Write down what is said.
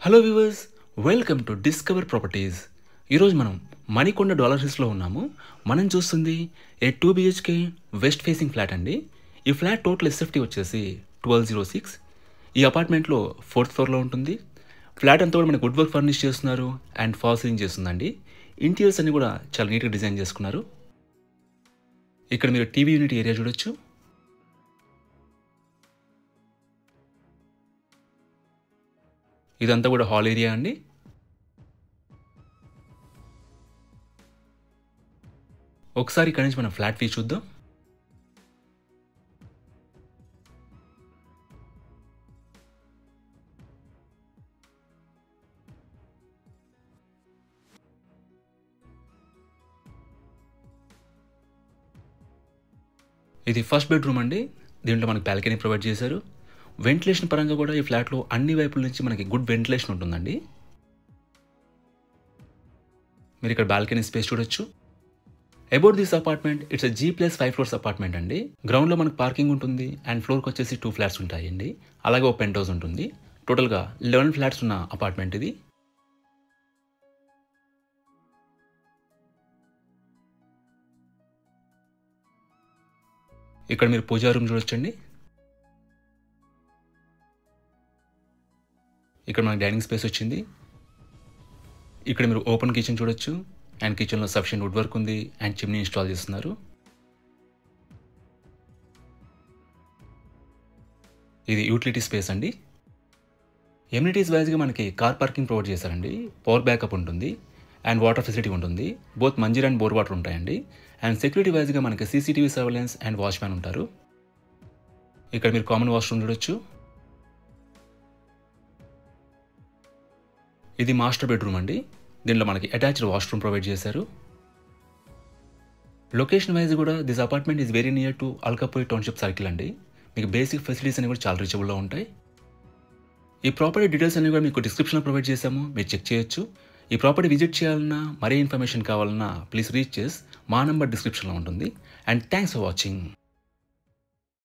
Hello viewers, welcome to discover properties. ఈరోజు మనం Manikonda dollar హిల్స్లో ఉన్నాము. మనం చూస్తుంది ఏ 2 BHK వెస్ట్ ఫేసింగ్ ఫ్లాట్ అండి. ఈ ఫ్లాట్ టోటల్ SFT వచ్చేసి 1206. ఈ అపార్ట్మెంట్లో 4th ఫ్లోర్లో ఉంటుంది. ఫ్లాట్ అంతా కూడా మనకు వుడ్ వర్క్ ఫర్నిష్ చేస్తున్నారు అండ్ ఫాల్ సీలింగ్ చేస్తుందండి. ఇంటీరియర్స్ అన్ని కూడా చాలా నీట్గా డిజైన్ చేసుకున్నారు. ఇక్కడ మీరు టీవీ యూనిట్ ఏరియా చూడొచ్చు. ఇదంతా కూడా హాల్ ఏరియా అండి. ఒకసారి ఇక్కడి నుంచి మనం ఫ్లాట్ వ్యూ చూద్దాం. ఇది ఫస్ట్ బెడ్రూమ్ అండి. దీంట్లో మనకి బాల్కనీ ప్రొవైడ్ చేశారు. వెంటిలేషన్ పరంగా కూడా ఈ ఫ్లాట్లో అన్ని వైపుల నుంచి మనకి గుడ్ వెంటిలేషన్ ఉంటుందండి. మీరు ఇక్కడ బాల్కనీ స్పేస్ చూడొచ్చు. About this apartment, it's G+5 floors apartment అండి. గ్రౌండ్లో మనకు పార్కింగ్ ఉంటుంది అండ్ ఫ్లోర్కి వచ్చేసి 2 ఫ్లాట్స్ ఉంటాయండి. అలాగే ఒక పెంట్ హౌస్ ఉంటుంది. టోటల్గా 11 ఫ్లాట్స్ ఉన్న అపార్ట్మెంట్ ఇది. ఇక్కడ మీరు పూజా రూమ్ చూడొచ్చండి. ఇక్కడ మనకి డైనింగ్ స్పేస్ వచ్చింది. ఇక్కడ మీరు ఓపెన్ కిచెన్ చూడొచ్చు అండ్ కిచెన్లో సఫిషియెంట్ వుడ్ వర్క్ ఉంది అండ్ చిమ్నీ ఇన్స్టాల్ చేస్తున్నారు. ఇది యూటిలిటీ స్పేస్ అండి. ఎమ్యూనిటీస్ వైజ్గా మనకి కార్ పార్కింగ్ ప్రొవైడ్ చేశారండి. పవర్ బ్యాకప్ ఉంటుంది అండ్ వాటర్ ఫెసిలిటీ ఉంటుంది. Both Manjira and bore water ఉంటాయండి. అండ్ సెక్యూరిటీ వైజ్గా మనకి CCTV సర్వేలెన్స్ అండ్ వాచ్మ్యాన్ ఉంటారు. ఇక్కడ మీరు కామన్ వాష్రూమ్ చూడొచ్చు. ఇది మాస్టర్ బెడ్రూమ్ అండి. దీనిలో మనకి అటాచ్డ్ వాష్రూమ్ ప్రొవైడ్ చేశారు. లొకేషన్ వైజ్ కూడా this apartment is very near to Alkapuri township circle అండి. మీకు బేసిక్ ఫెసిలిటీస్ అన్ని కూడా చాలా రీచబుల్లో ఉంటాయి. ఈ ప్రాపర్టీ డీటెయిల్స్ అన్ని కూడా మీకు డిస్క్రిప్షన్లో ప్రొవైడ్ చేశాము, మీరు చెక్ చేయొచ్చు. ఈ ప్రాపర్టీ విజిట్ చేయాలన్నా, మరీ ఇన్ఫర్మేషన్ కావాలన్నా ప్లీజ్ రీచ్ చేసి మా నంబర్ డిస్క్రిప్షన్లో ఉంటుంది. And thanks for watching.